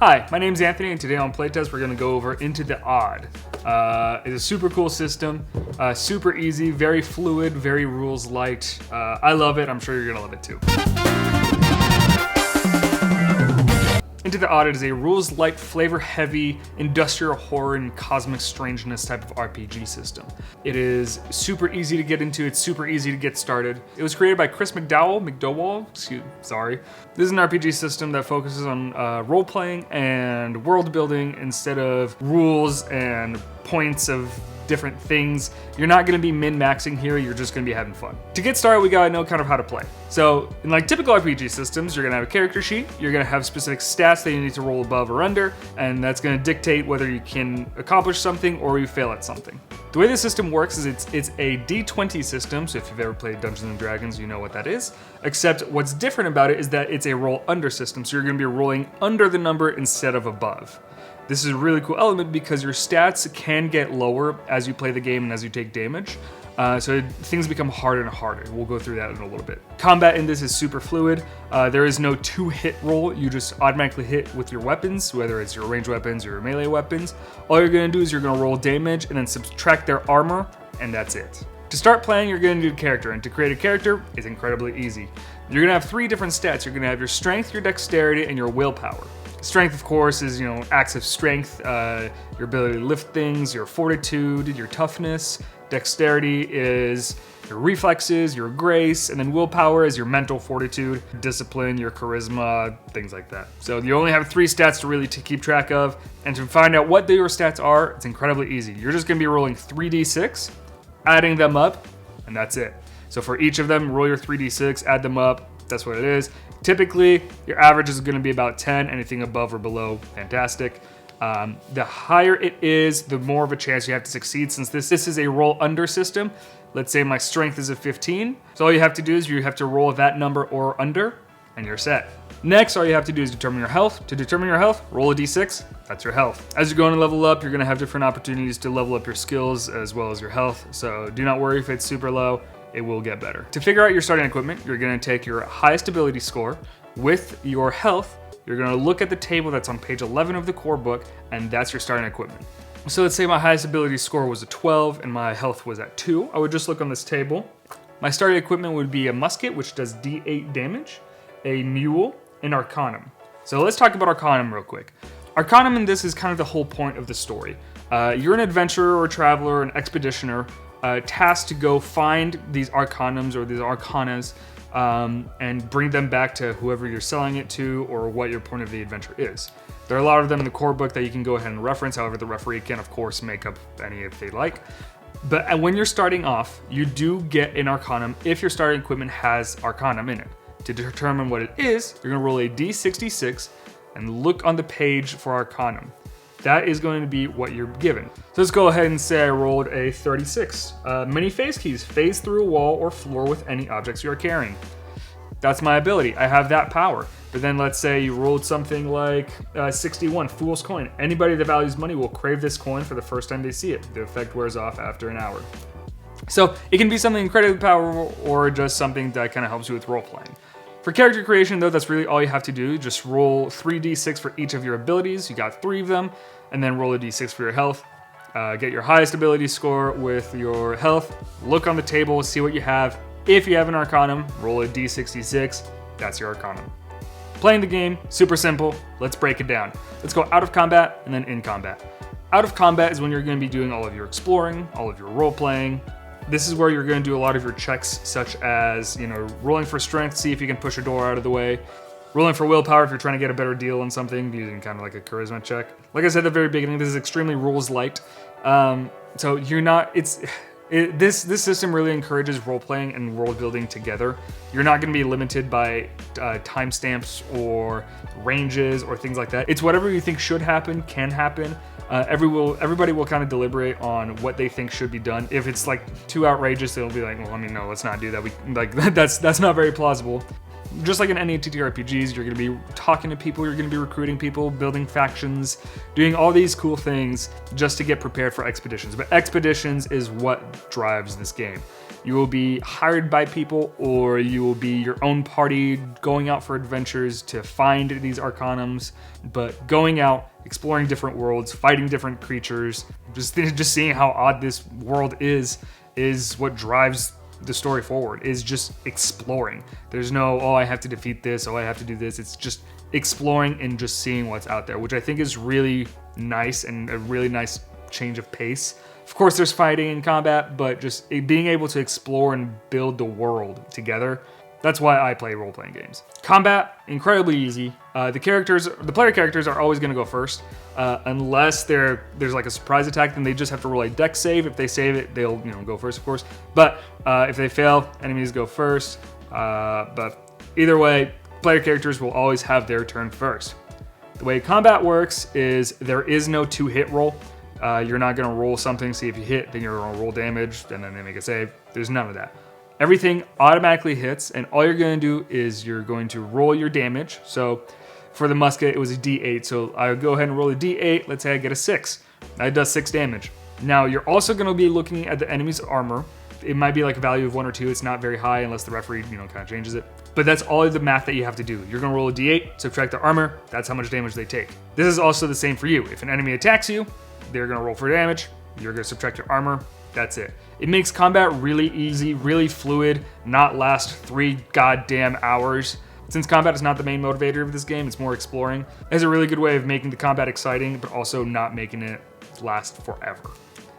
Hi, my name's Anthony, and today on PlayTest we're going to go over Into the Odd. It's a super cool system, super easy, very fluid, very rules light. I love it. I'm sure you're going to love it too. Into the Odd is a rules-light, flavor-heavy, industrial horror and cosmic strangeness type of RPG system. It is super easy to get into, it's super easy to get started. It was created by Chris McDowell. This is an RPG system that focuses on role-playing and world-building instead of rules and points of different things. You're not going to be min-maxing here, you're just going to be having fun. To get started, we gotta know kind of how to play. So, in like typical RPG systems, you're going to have a character sheet, you're going to have specific stats that you need to roll above or under, and that's going to dictate whether you can accomplish something or you fail at something. The way the system works is it's a D20 system, so if you've ever played Dungeons & Dragons, you know what that is. Except what's different about it is that it's a roll under system, so you're going to be rolling under the number instead of above. This is a really cool element because your stats can get lower as you play the game and as you take damage. So things become harder and harder. We'll go through that in a little bit. Combat in this is super fluid. There is no two-hit roll. You just automatically hit with your weapons, whether it's your ranged weapons or your melee weapons. All you're going to do is you're going to roll damage and then subtract their armor, and that's it. To start playing, you're going to do a character, and to create a character is incredibly easy. You're going to have 3 different stats. You're going to have your strength, your dexterity, and your willpower. Strength, of course, is, acts of strength, your ability to lift things, your fortitude, your toughness. Dexterity is your reflexes, your grace, and then willpower is your mental fortitude, discipline, your charisma, things like that. So you only have 3 stats to really keep track of, and to find out what your stats are, it's incredibly easy. You're just going to be rolling 3d6, adding them up, and that's it. So for each of them, roll your 3d6, add them up, that's what it is. Typically, your average is going to be about 10. Anything above or below, fantastic. The higher it is, the more of a chance you have to succeed. Since this is a roll under system, let's say my strength is a 15. So all you have to do is you have to roll that number or under, and you're set. Next, all you have to do is determine your health. To determine your health, roll a d6. That's your health. As you're going to level up, you're going to have different opportunities to level up your skills as well as your health. So do not worry if it's super low. It will get better. To figure out your starting equipment, you're going to take your highest ability score with your health. You're going to look at the table that's on page 11 of the core book, and that's your starting equipment. So let's say my highest ability score was a 12 and my health was at 2. I would just look on this table. My starting equipment would be a musket, which does d8 damage, a mule, and arcanum. So let's talk about arcanum real quick. Arcanum in this is kind of the whole point of the story. You're an adventurer or traveler, an expeditioner, tasked to go find these arcanums or these arcanas and bring them back to whoever you're selling it to or what your point of the adventure is. There are a lot of them in the core book that you can go ahead and reference. However, the referee can, of course, make up any if they like. But when you're starting off, you do get an arcanum if your starting equipment has arcanum in it. To determine what it is, you're going to roll a d66 and look on the page for arcanum. That is going to be what you're given. So let's go ahead and say I rolled a 36. Many phase keys. Phase through a wall or floor with any objects you are carrying. That's my ability. I have that power. But then let's say you rolled something like 61, Fool's Coin. Anybody that values money will crave this coin for the first time they see it. The effect wears off after an hour. So it can be something incredibly powerful or just something that kind of helps you with role playing. For character creation, though, that's really all you have to do. Just roll 3d6 for each of your abilities. You got 3 of them, and then roll a d6 for your health. Get your highest ability score with your health. Look on the table, see what you have. If you have an arcanum, roll a d66. That's your arcanum. Playing the game, super simple. Let's break it down. Let's go out of combat and then in combat. Out of combat is when you're going to be doing all of your exploring, all of your role playing. This is where you're going to do a lot of your checks, such as, rolling for strength, see if you can push a door out of the way. Rolling for willpower if you're trying to get a better deal on something, using kind of like a charisma check. Like I said at the very beginning, this is extremely rules light. So you're not, this system really encourages role playing and world building together. You're not going to be limited by timestamps or ranges or things like that. It's whatever you think should happen, can happen. Everybody will kind of deliberate on what they think should be done. If it's like too outrageous, they'll be like, no, let's not do that. That's not very plausible. Just like in any TTRPGs, you're going to be talking to people, you're going to be recruiting people, building factions, doing all these cool things just to get prepared for expeditions. But expeditions is what drives this game. You will be hired by people, or you will be your own party going out for adventures to find these arcanums. But going out, exploring different worlds, fighting different creatures, just seeing how odd this world is what drives the story forward, is just exploring. There's no, oh, I have to defeat this, oh, I have to do this. It's just exploring and just seeing what's out there, which I think is really nice and a really nice change of pace. Of course, there's fighting and combat, but just being able to explore and build the world together. That's why I play role-playing games. Combat, incredibly easy. The player characters are always going to go first, unless there's like a surprise attack. Then they just have to roll a dex save. If they save it, they'll go first, of course. But if they fail, enemies go first. But either way, player characters will always have their turn first. The way combat works is there is no two-hit roll. You're not going to roll something, see if you hit, then you're going to roll damage, and then they make a save. There's none of that. Everything automatically hits, and all you're going to do is you're going to roll your damage. So for the musket, it was a D8, so I would go ahead and roll a D8. Let's say I get a 6. That does 6 damage. Now, you're also going to be looking at the enemy's armor. It might be like a value of 1 or 2. It's not very high unless the referee, kind of changes it. But that's all the math that you have to do. You're going to roll a D8, subtract the armor. That's how much damage they take. This is also the same for you. If an enemy attacks you, they're going to roll for damage. You're going to subtract your armor. That's it. It makes combat really easy, really fluid, not last 3 goddamn hours. Since combat is not the main motivator of this game, it's more exploring. It has a really good way of making the combat exciting, but also not making it last forever.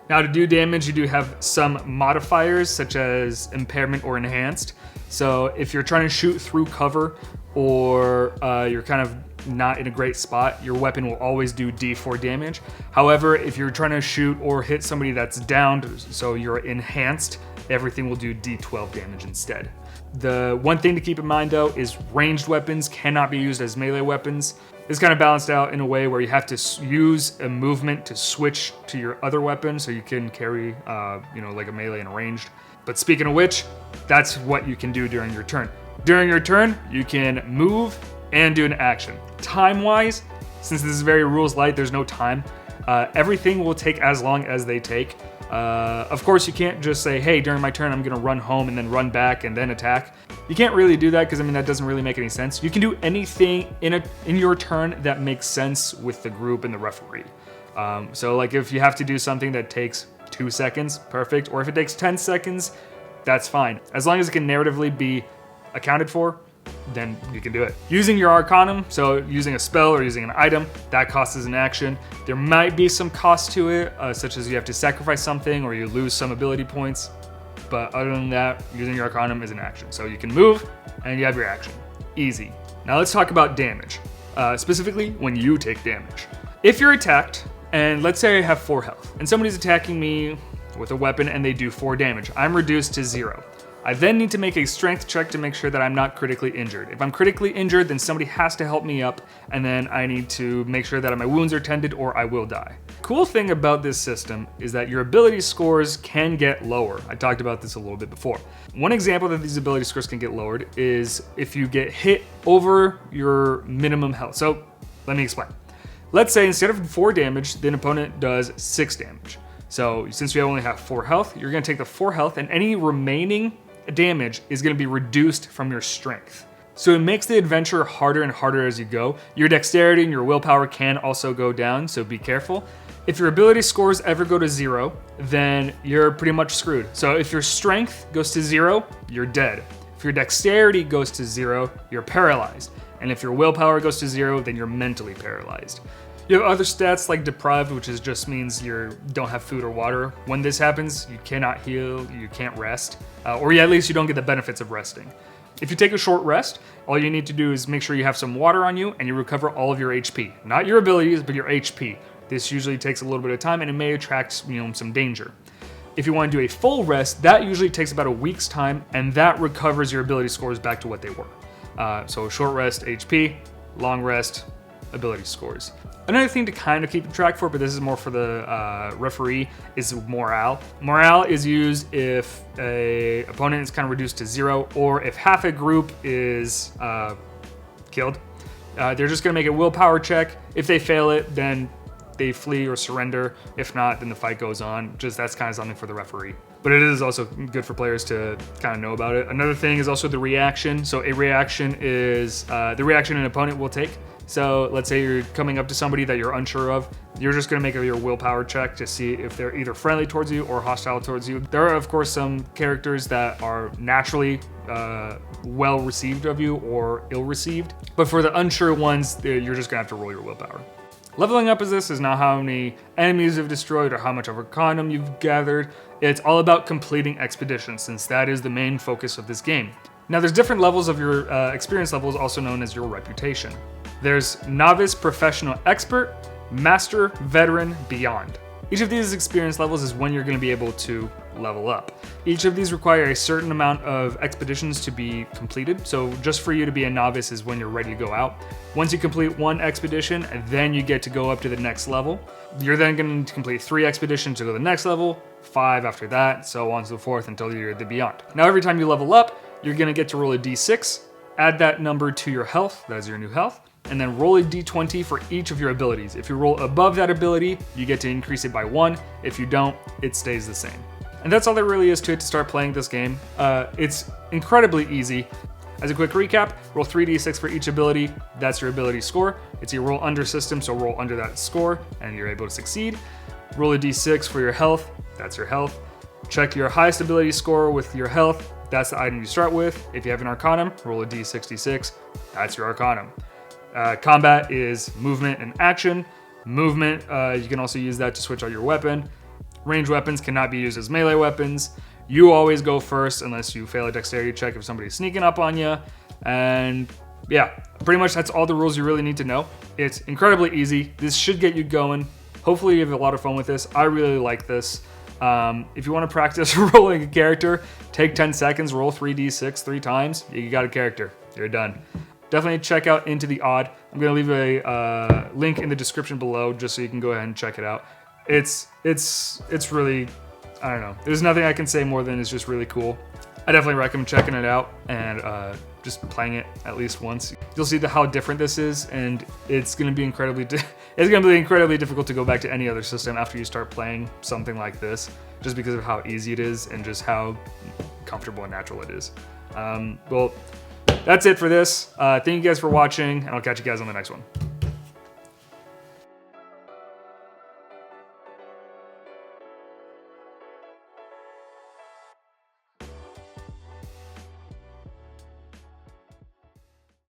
Now, to do damage, you do have some modifiers, such as impairment or enhanced. So if you're trying to shoot through cover, or you're kind of not in a great spot, your weapon will always do D4 damage. However, if you're trying to shoot or hit somebody that's downed, so you're enhanced, everything will do D12 damage instead. The one thing to keep in mind, though, is ranged weapons cannot be used as melee weapons. It's kind of balanced out in a way where you have to use a movement to switch to your other weapon, so you can carry, like a melee and a ranged. But speaking of which, that's what you can do during your turn. During your turn, you can move and do an action. Time-wise, since this is very rules light, there's no time. Everything will take as long as they take. Of course, you can't just say, hey, during my turn, I'm gonna run home and then run back and then attack. You can't really do that because, that doesn't really make any sense. You can do anything in your turn that makes sense with the group and the referee. So like if you have to do something that takes 2 seconds, perfect. Or if it takes 10 seconds, that's fine. As long as it can narratively be accounted for, then you can do it. Using your Arcanum, so using a spell or using an item, that costs as an action. There might be some cost to it, such as you have to sacrifice something or you lose some ability points. But other than that, using your Arcanum is an action. So you can move and you have your action. Easy. Now let's talk about damage, specifically when you take damage. If you're attacked, and let's say I have 4 health, and somebody's attacking me with a weapon and they do 4 damage, I'm reduced to 0. I then need to make a strength check to make sure that I'm not critically injured. If I'm critically injured, then somebody has to help me up, and then I need to make sure that my wounds are tended or I will die. Cool thing about this system is that your ability scores can get lower. I talked about this a little bit before. One example that these ability scores can get lowered is if you get hit over your minimum health. So let me explain. Let's say instead of 4 damage, the opponent does 6 damage. So since we only have 4 health, you're going to take the 4 health, and any remaining damage is going to be reduced from your strength. So it makes the adventure harder and harder as you go. Your dexterity and your willpower can also go down, so be careful. If your ability scores ever go to 0, then you're pretty much screwed. So if your strength goes to 0, you're dead. If your dexterity goes to 0, you're paralyzed. And if your willpower goes to 0, then you're mentally paralyzed. You have other stats like deprived, which just means you don't have food or water. When this happens, you cannot heal, you can't rest, or at least you don't get the benefits of resting. If you take a short rest, all you need to do is make sure you have some water on you and you recover all of your HP. Not your abilities, but your HP. This usually takes a little bit of time and it may attract some danger. If you want to do a full rest, that usually takes about a week's time, and that recovers your ability scores back to what they were. So short rest, HP, long rest, ability scores. Another thing to kind of keep track for, but this is more for the referee, is morale. Morale is used if a opponent is kind of reduced to 0, or if half a group is killed. They're just going to make a willpower check. If they fail it, then they flee or surrender. If not, then the fight goes on. Just that's kind of something for the referee. but it is also good for players to kind of know about it. Another thing is also the reaction. So a reaction is the reaction an opponent will take. So let's say you're coming up to somebody that you're unsure of. You're just going to make your willpower check to see if they're either friendly towards you or hostile towards you. There are, of course, some characters that are naturally well received of you or ill received. But for the unsure ones, you're just going to have to roll your willpower. Leveling up as this is not how many enemies you've destroyed or how much Arcanum you've gathered. It's all about completing expeditions, since that is the main focus of this game. Now, there's different levels of your experience levels, also known as your reputation. There's Novice, Professional, Expert, Master, Veteran, Beyond. Each of these experience levels is when you're going to be able to level up. Each of these require a certain amount of expeditions to be completed. So just for you to be a novice is when you're ready to go out. Once you complete one expedition, then you get to go up to the next level. You're then going to complete 3 expeditions to go to the next level, 5 after that, so on and so forth until you're the Beyond. Now, every time you level up, you're going to get to roll a d6, add that number to your health, that is your new health, and then roll a d20 for each of your abilities. If you roll above that ability, you get to increase it by 1. If you don't, it stays the same. And that's all there really is to it to start playing this game. It's incredibly easy. As a quick recap, roll 3d6 for each ability. That's your ability score. It's your roll under system, so roll under that score, and you're able to succeed. Roll a d6 for your health. That's your health. Check your highest ability score with your health. That's the item you start with. If you have an Arcanum, roll a d66. That's your Arcanum. Combat is movement and action. Movement, you can also use that to switch out your weapon. Ranged weapons cannot be used as melee weapons. You always go first unless you fail a dexterity check if somebody's sneaking up on you. And yeah, pretty much that's all the rules you really need to know. It's incredibly easy. This should get you going. Hopefully you have a lot of fun with this. I really like this. If you want to practice rolling a character, take 10 seconds, roll 3d6 3 times. You got a character. You're done. Definitely check out Into the Odd. I'm going to leave a link in the description below just so you can go ahead and check it out. It's really, I don't know. There's nothing I can say more than it's just really cool. I definitely recommend checking it out and just playing it at least once. You'll see how different this is, and it's going to be incredibly difficult to go back to any other system after you start playing something like this, just because of how easy it is and just how comfortable and natural it is. Well, that's it for this. Thank you guys for watching, and I'll catch you guys on the next one.